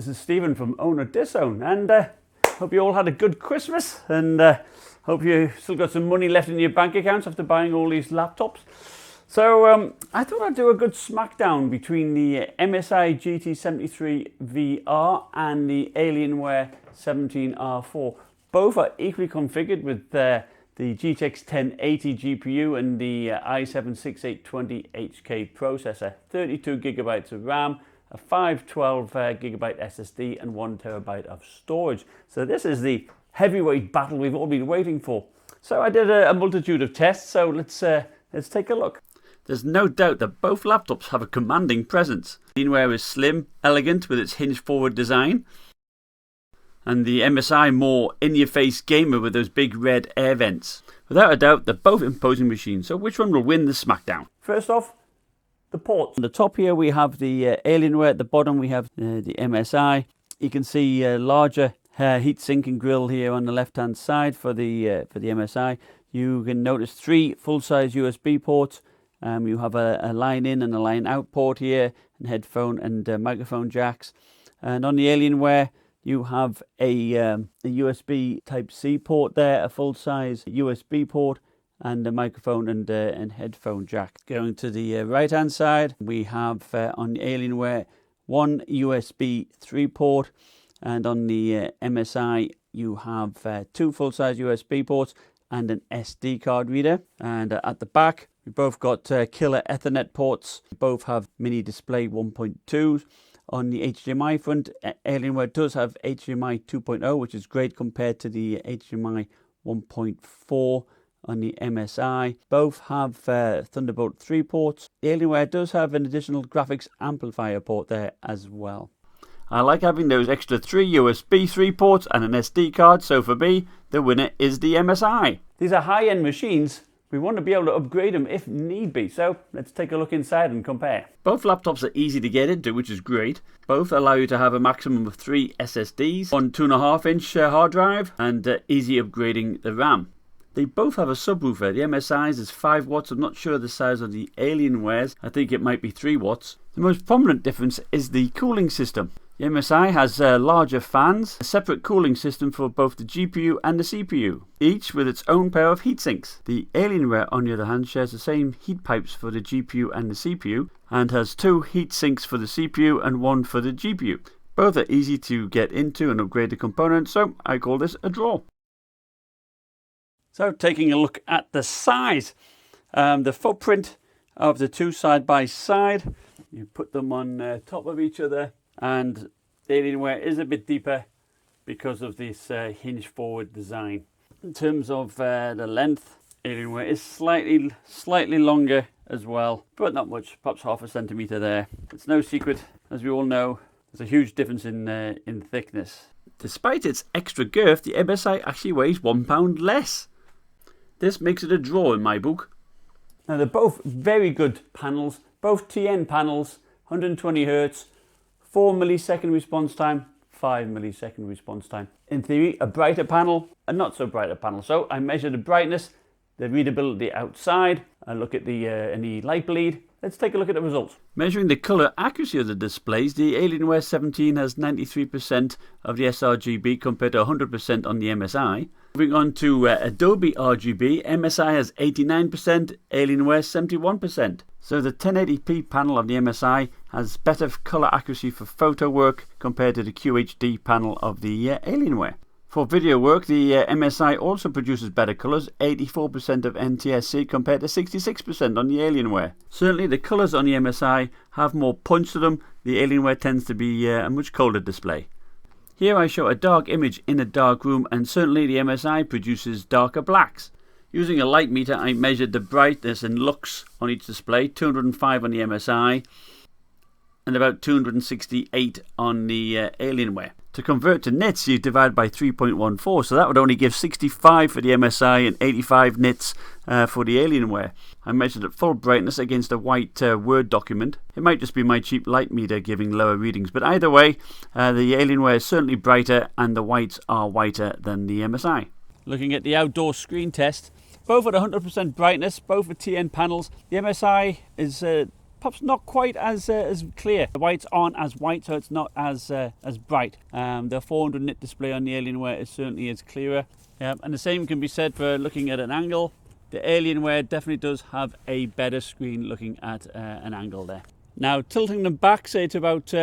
This is Stephen from Owner Disown, and hope you all had a good Christmas, and hope you still got some money left in your bank accounts after buying all these laptops. So I thought I'd do a good smackdown between the MSI GT73VR and the Alienware 17R4. Both are equally configured with the GTX 1080 GPU and the i7-6820HK processor, 32 gigabytes of RAM, a 512 gigabyte SSD and 1 terabyte of storage. So this is the heavyweight battle we've all been waiting for. So I did a multitude of tests, so let's take a look. There's no doubt that both laptops have a commanding presence. The Alienware is slim, elegant with its hinge forward design, and the MSI more in-your-face gamer with those big red air vents. Without a doubt, they're both imposing machines, so which one will win the smackdown? First off, the ports. On the top here we have the Alienware, at the bottom we have the MSI. You can see a larger heatsink and grill here on the left hand side for the MSI. You can notice 3 full-size USB ports. You have a line in and a line out port here, and headphone and microphone jacks. And on the Alienware you have a USB Type-C port there, a full-size USB port, and a microphone and headphone jack. Going to the right hand side, we have on the Alienware 1 USB 3 port, and on the MSI you have 2 full-size USB ports and an SD card reader. And at the back we both got killer Ethernet ports. Both have mini display 1.2s. On the HDMI front, Alienware does have HDMI 2.0, which is great compared to the HDMI 1.4 on the MSI. Both have Thunderbolt 3 ports. The Alienware does have an additional graphics amplifier port there as well. I like having those extra 3 USB 3 ports and an SD card, so for me, the winner is the MSI. These are high-end machines. We want to be able to upgrade them if need be, so let's take a look inside and compare. Both laptops are easy to get into, which is great. Both allow you to have a maximum of 3 SSDs, one 2.5-inch hard drive, and easy upgrading the RAM. They both have a subwoofer. The MSI's is 5 watts. I'm not sure the size of the Alienware's. I think it might be 3 watts. The most prominent difference is the cooling system. The MSI has larger fans, a separate cooling system for both the GPU and the CPU, each with its own pair of heat sinks. The Alienware, on the other hand, shares the same heat pipes for the GPU and the CPU, and has 2 heat sinks for the CPU and 1 for the GPU. Both are easy to get into and upgrade the components, so I call this a draw. So taking a look at the size, the footprint of the 2 side by side, you put them on top of each other, and the Alienware is a bit deeper because of this hinge forward design. In terms of the length, Alienware is slightly longer as well, but not much, perhaps ½ centimeter there. It's no secret, as we all know, there's a huge difference in thickness. Despite its extra girth, the MSI actually weighs £1 less. This makes it a draw in my book. Now they're both very good panels, both TN panels, 120 Hz, 4 millisecond response time, 5 millisecond response time. In theory, a brighter panel, a not so brighter panel. So I measure the brightness, the readability outside, I look at the any light bleed. Let's take a look at the results. Measuring the colour accuracy of the displays, the Alienware 17 has 93% of the sRGB compared to 100% on the MSI. Moving on to Adobe RGB, MSI has 89%, Alienware 71%. So the 1080p panel of the MSI has better colour accuracy for photo work compared to the QHD panel of the Alienware. For video work, the MSI also produces better colours, 84% of NTSC compared to 66% on the Alienware. Certainly the colours on the MSI have more punch to them. The Alienware tends to be a much colder display. Here I show a dark image in a dark room, and certainly the MSI produces darker blacks. Using a light meter, I measured the brightness and lux on each display, 205 on the MSI and about 268 on the Alienware. To convert to nits, you divide by 3.14, so that would only give 65 for the MSI and 85 nits for the Alienware. I measured at full brightness against a white Word document. It might just be my cheap light meter giving lower readings, but either way, the Alienware is certainly brighter and the whites are whiter than the MSI. Looking at the outdoor screen test, both at 100% brightness, both at TN panels. The MSI is pop's not quite as clear. The whites aren't as white, so it's not as bright. The 400 nit display on the Alienware is certainly is clearer. And the same can be said for looking at an angle. The Alienware definitely does have a better screen looking at an angle there. Now, tilting them back, say to about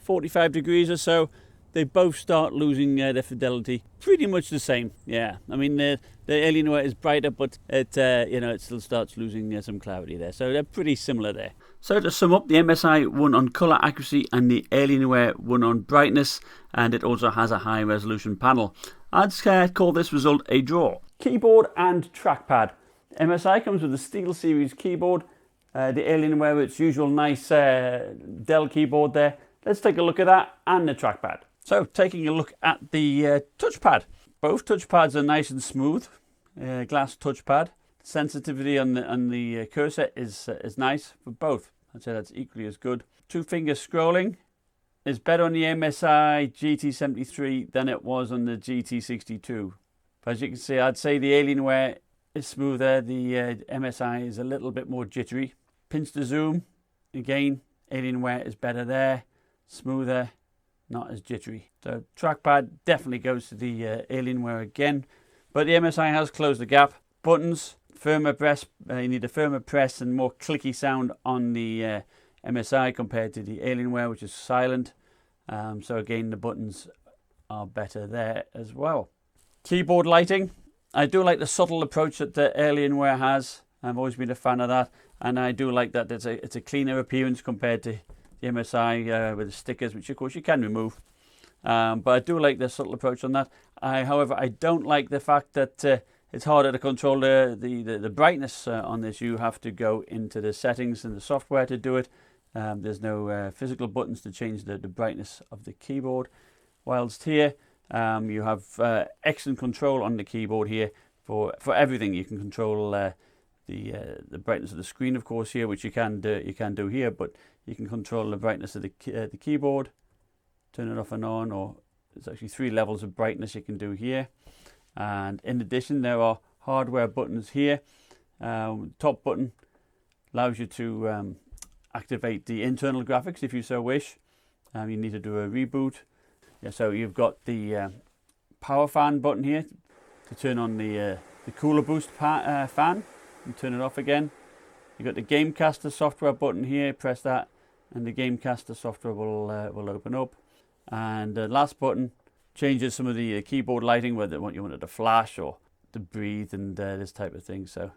45 degrees or so, they both start losing their fidelity. Pretty much the same. Yeah, I mean the Alienware is brighter, but it it still starts losing some clarity there. So they're pretty similar there. So to sum up, the MSI won on color accuracy and the Alienware won on brightness, and it also has a high resolution panel. I'd call this result a draw. Keyboard and trackpad. MSI comes with the Steel Series keyboard. The Alienware with its usual nice Dell keyboard there. Let's take a look at that and the trackpad. So taking a look at the touchpad. Both touchpads are nice and smooth. Glass touchpad. Sensitivity on the cursor is nice for both. I'd say that's equally as good. 2-finger scrolling is better on the MSI GT73 than it was on the GT62. But as you can see, I'd say the Alienware is smoother. The MSI is a little bit more jittery. Pinch to zoom. Again, Alienware is better there. Smoother, not as jittery. So trackpad definitely goes to the Alienware again. But the MSI has closed the gap. Buttons, firmer press. You need a firmer press and more clicky sound on the MSI compared to the Alienware, which is silent. So again, the buttons are better there as well. Keyboard lighting. I do like the subtle approach that the Alienware has. I've always been a fan of that, and I do like that it's a cleaner appearance compared to the MSI with the stickers, which of course you can remove. But I do like the subtle approach on that. However, I don't like the fact that it's harder to control the brightness on this. You have to go into the settings and the software to do it. There's no physical buttons to change the brightness of the keyboard. Whilst here, you have excellent control on the keyboard here for everything. You can control the brightness of the screen, of course, here, which you can do here, but you can control the brightness of the keyboard, turn it off and on, or there's actually 3 levels of brightness you can do here. And in addition, there are hardware buttons here. Top button allows you to activate the internal graphics if you so wish. You need to do a reboot. Yeah, so you've got the power fan button here to turn on the cooler boost fan and turn it off again. You've got the Gamecaster software button here. Press that, and the Gamecaster software will open up. And the last button changes some of the keyboard lighting, whether you want it to flash or to breathe and this type of thing. So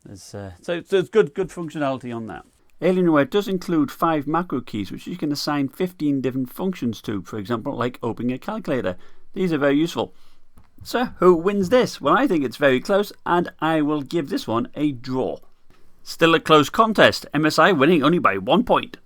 there's good functionality on that. Alienware does include 5 macro keys, which you can assign 15 different functions to, for example, like opening a calculator. These are very useful. So, who wins this? Well, I think it's very close, and I will give this one a draw. Still a close contest, MSI winning only by 1 point.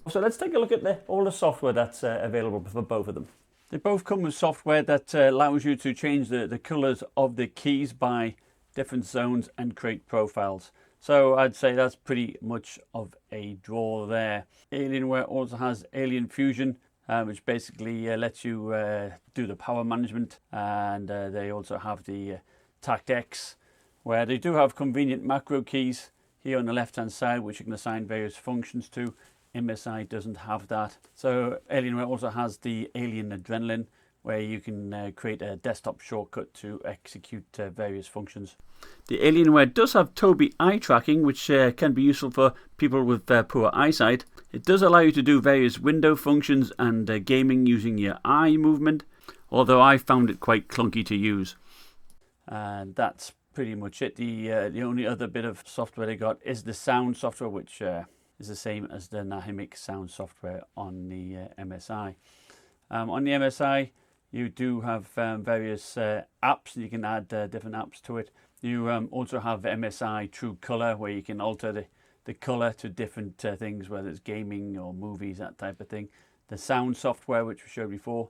So let's take a look at all the software that's available for both of them. They both come with software that allows you to change the colours of the keys by different zones and create profiles. So I'd say that's pretty much of a draw there. Alienware also has Alien Fusion, which basically lets you do the power management, and they also have the TACX, where they do have convenient macro keys here on the left hand side, which you can assign various functions to. MSI doesn't have that. So Alienware also has the Alien Adrenaline, where you can create a desktop shortcut to execute various functions. The Alienware does have TB eye tracking, which can be useful for people with poor eyesight. It does allow you to do various window functions and gaming using your eye movement, although I found it quite clunky to use. And that's pretty much it. The only other bit of software they got is the sound software, which is the same as the Nahimic sound software on the MSI. On the MSI, you do have various apps. You can add different apps to it. You also have MSI True Color, where you can alter the color to different things, whether it's gaming or movies, that type of thing. The sound software, which we showed before.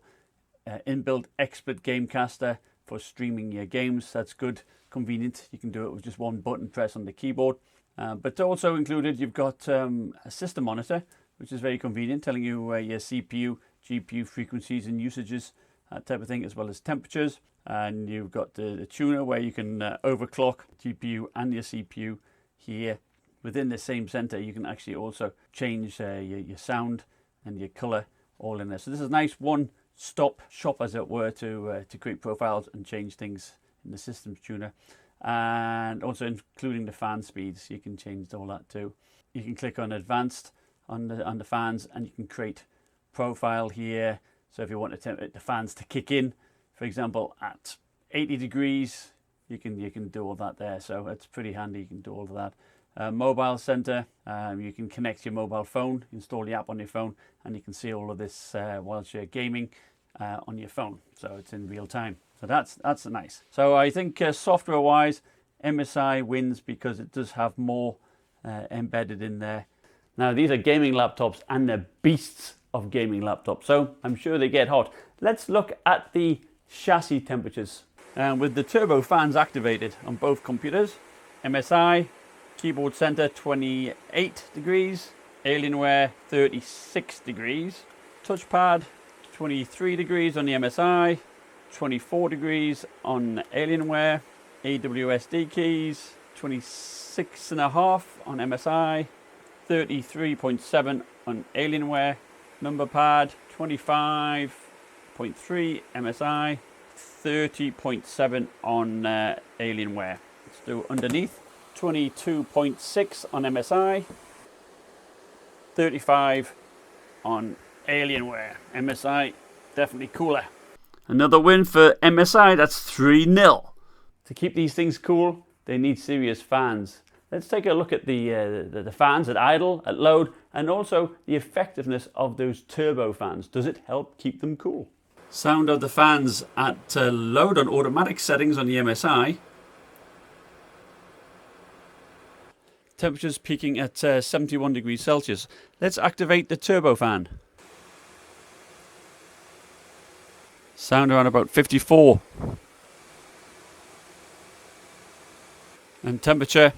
Inbuilt XSplit Gamecaster for streaming your games. That's good, convenient. You can do it with just one button press on the keyboard. But also included, you've got a system monitor, which is very convenient, telling you your CPU, GPU frequencies and usages, that type of thing, as well as temperatures. And you've got the tuner, where you can overclock GPU and your CPU here. within the same center, you can actually also change your sound and your color all in there. So this is a nice one-stop shop, as it were, to create profiles and change things in the systems tuner, and also including the fan speeds. You can change all that too. You can click on advanced on the fans, and you can create profile here. So if you want the fans to kick in, for example, at 80 degrees, you can do all that there. So it's pretty handy. You can do all of that. Mobile center, you can connect your mobile phone, install the app on your phone, and you can see all of this whilst you're gaming on your phone. So it's in real time. So that's nice. So I think software wise, MSI wins because it does have more embedded in there. Now these are gaming laptops, and they're beasts of gaming laptops, so I'm sure they get hot. Let's look at the chassis temperatures. With the turbo fans activated on both computers, MSI keyboard center 28 degrees, Alienware 36 degrees, touchpad 23 degrees on the MSI, 24 degrees on Alienware, AWSD keys 26.5 on MSI, 33.7 on Alienware, number pad 25.3 MSI, 30.7 on Alienware. Let's do underneath, 22.6 on MSI, 35 on Alienware. MSI definitely cooler. Another win for MSI, that's 3-0. To keep these things cool, they need serious fans. Let's take a look at the fans at idle, at load, and also the effectiveness of those turbo fans. Does it help keep them cool? Sound of the fans at load on automatic settings on the MSI. Temperatures peaking at 71 degrees Celsius. Let's activate the turbo fan. Sound around about 54. And temperature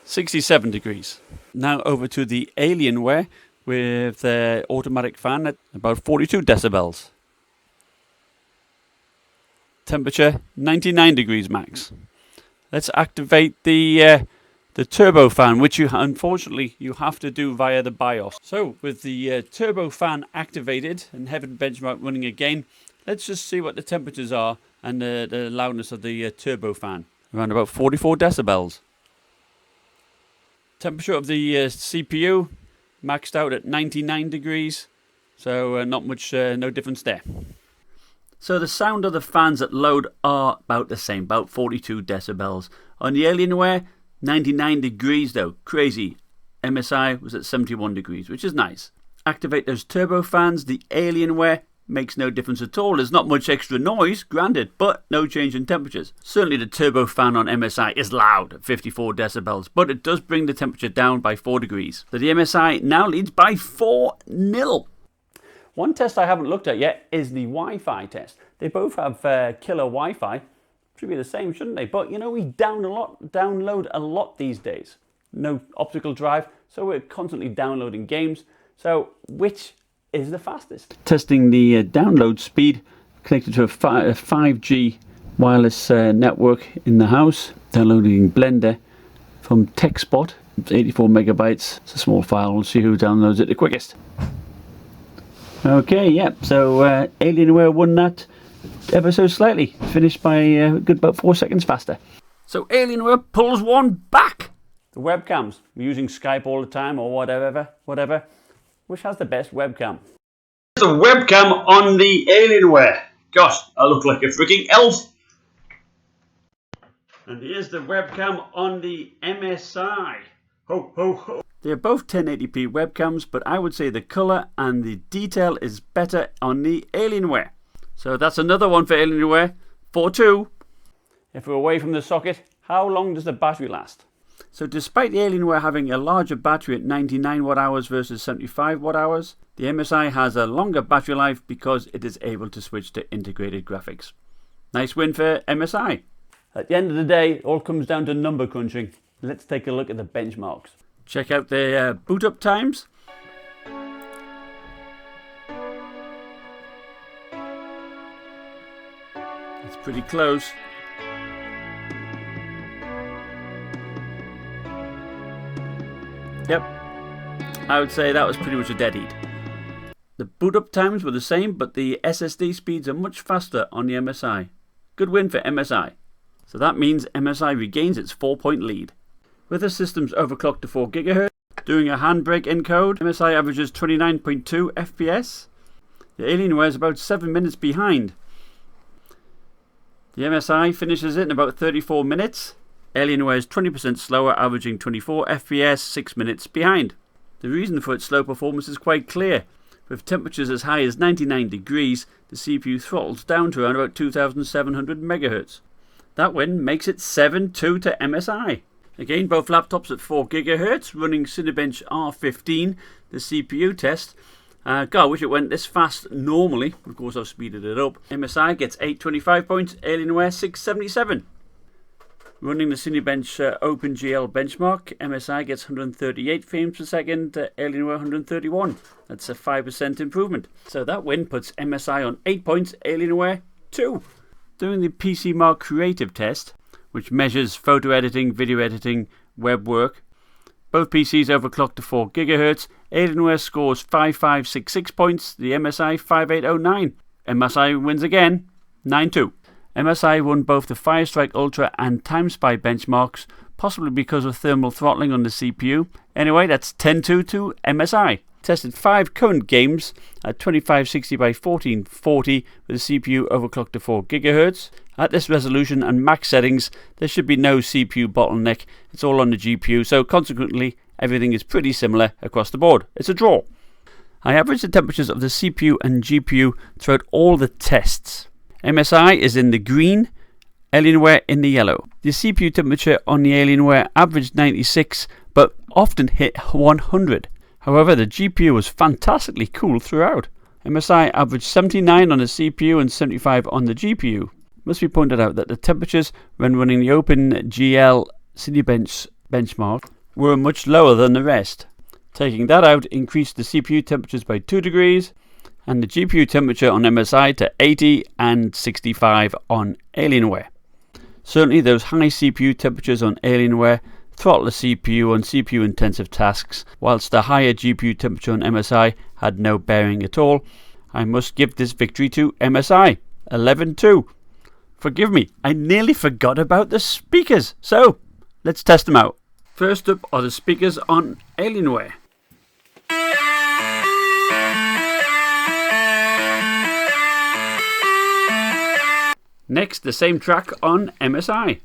67 degrees. Now over to the Alienware with the automatic fan at about 42 decibels. Temperature 99 degrees max. Let's activate the turbo fan, which unfortunately you have to do via the BIOS. So with the turbo fan activated and Heaven benchmark running again, let's just see what the temperatures are and the loudness of the turbo fan. Around about 44 decibels. Temperature of the CPU maxed out at 99 degrees, so not much, no difference there. So the sound of the fans at load are about the same, about 42 decibels. On the Alienware, 99 degrees though, crazy. MSI was at 71 degrees, which is nice. Activate those turbo fans, the Alienware makes no difference at all. There's not much extra noise, granted, but no change in temperatures. Certainly the turbo fan on MSI is loud at 54 decibels, but it does bring the temperature down by 4 degrees. So the MSI now leads by 4-0. One test I haven't looked at yet is the Wi-Fi test. They both have killer Wi-Fi. Should be the same, shouldn't they? But you know, we download a lot these days. No optical drive, so we're constantly downloading games. So which is the fastest? Testing the download speed connected to a 5G wireless network in the house. Downloading Blender from TechSpot. It's 84 megabytes. It's a small file. We'll see who downloads it the quickest. Okay, yep. So Alienware won that ever so slightly. Finished by a good about 4 seconds faster. So Alienware pulls one back. The webcams. We're using Skype all the time or whatever. Which has the best webcam? The webcam on the Alienware. Gosh, I look like a freaking elf. And here's the webcam on the MSI. Ho, ho, ho. They're both 1080p webcams, but I would say the color and the detail is better on the Alienware. So that's another one for Alienware. 4-2. If we're away from the socket, how long does the battery last? So despite the Alienware having a larger battery at 99 watt hours versus 75 watt hours, the MSI has a longer battery life because it is able to switch to integrated graphics. Nice win for MSI. At the end of the day, it all comes down to number crunching. Let's take a look at the benchmarks. Check out the boot up times. It's pretty close. Yep, I would say that was pretty much a dead heat. The boot up times were the same, but the SSD speeds are much faster on the MSI. Good win for MSI. So that means MSI regains its 4-point lead. With the systems overclocked to 4 GHz, doing a handbrake encode, MSI averages 29.2 FPS. The Alienware is about 7 minutes behind. The MSI finishes it in about 34 minutes. Alienware is 20% slower, averaging 24 FPS, 6 minutes behind. The reason for its slow performance is quite clear. With temperatures as high as 99 degrees, the CPU throttles down to around about 2700 MHz. That win makes it 7-2 to MSI. Again, both laptops at 4 GHz, running Cinebench R15, the CPU test. God, I wish it went this fast normally. Of course, I've speeded it up. MSI gets 825 points, Alienware 677. Running the Cinebench OpenGL benchmark, MSI gets 138 frames per second, Alienware 131. That's a 5% improvement. So that win puts MSI on 8 points, Alienware 2. Doing the PC Mark Creative test, which measures photo editing, video editing, web work. Both PCs overclocked to 4 GHz. Alienware scores 5566 points, the MSI 5809. MSI wins again, 9-2. MSI won both the Firestrike Ultra and TimeSpy benchmarks, possibly because of thermal throttling on the CPU. Anyway, that's 10-2 to MSI. Tested 5 current games at 2560 by 1440 with the CPU overclocked to 4 GHz. At this resolution and max settings, there should be no CPU bottleneck. It's all on the GPU, so consequently, everything is pretty similar across the board. It's a draw. I averaged the temperatures of the CPU and GPU throughout all the tests. MSI is in the green, Alienware in the yellow. The CPU temperature on the Alienware averaged 96, but often hit 100. However, the GPU was fantastically cool throughout. MSI averaged 79 on the CPU and 75 on the GPU. Must be pointed out that the temperatures when running the OpenGL Cinebench benchmark were much lower than the rest. Taking that out increased the CPU temperatures by 2 degrees and the GPU temperature on MSI to 80 and 65 on Alienware. Certainly those high CPU temperatures on Alienware throttle the CPU on CPU intensive tasks, whilst the higher GPU temperature on MSI had no bearing at all. I must give this victory to MSI, 11-2. Forgive me, I nearly forgot about the speakers, so let's test them out. First up are the speakers on Alienware. Next, the same track on MSI.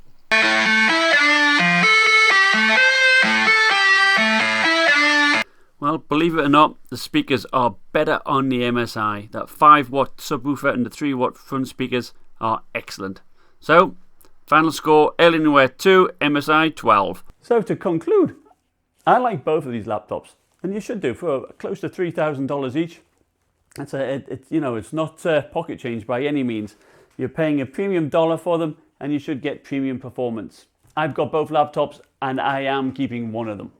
Well, believe it or not, the speakers are better on the MSI. That 5-watt subwoofer and the 3-watt front speakers are excellent. So, final score, Alienware 2, MSI 12. So to conclude, I like both of these laptops, and you should do, for close to $3,000 each. It's not pocket change by any means. You're paying a premium dollar for them, and you should get premium performance. I've got both laptops, and I am keeping one of them.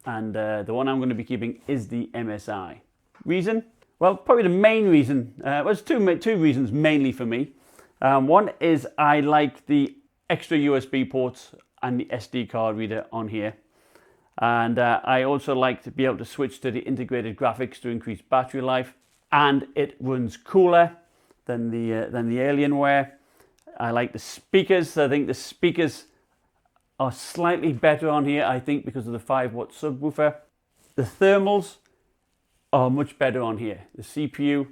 And the one I'm going to be keeping is the MSI. Reason? Well, probably the main reason, there's two reasons mainly for me. One is I like the extra USB ports and the SD card reader on here. And I also like to be able to switch to the integrated graphics to increase battery life. And it runs cooler than the Alienware. I like the speakers. I think the speakers are slightly better on here, I think, because of the 5-watt subwoofer. The thermals are much better on here. The CPU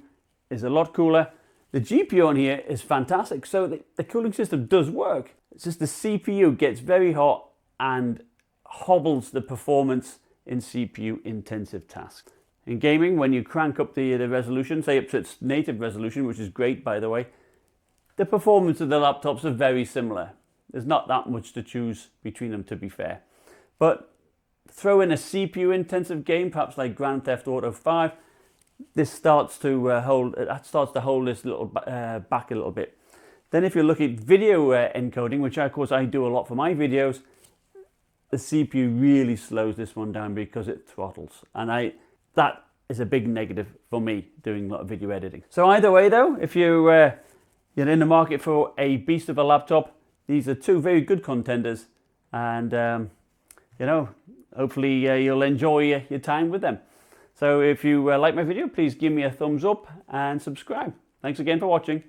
is a lot cooler. The GPU on here is fantastic, so the cooling system does work. It's just the CPU gets very hot and hobbles the performance in CPU intensive tasks. In gaming, when you crank up the resolution, say up to its native resolution, which is great by the way, the performance of the laptops are very similar. There's not that much to choose between them, to be fair. But throw in a CPU intensive game, perhaps like Grand Theft Auto 5, this starts to hold this little back a little bit. Then if you look at video encoding, which of course I do a lot for my videos, the CPU really slows this one down because it throttles. And that is a big negative for me doing a lot of video editing. So either way though, if you're in the market for a beast of a laptop, these are two very good contenders. And hopefully you'll enjoy your time with them. So if you like my video, please give me a thumbs up and subscribe. Thanks again for watching.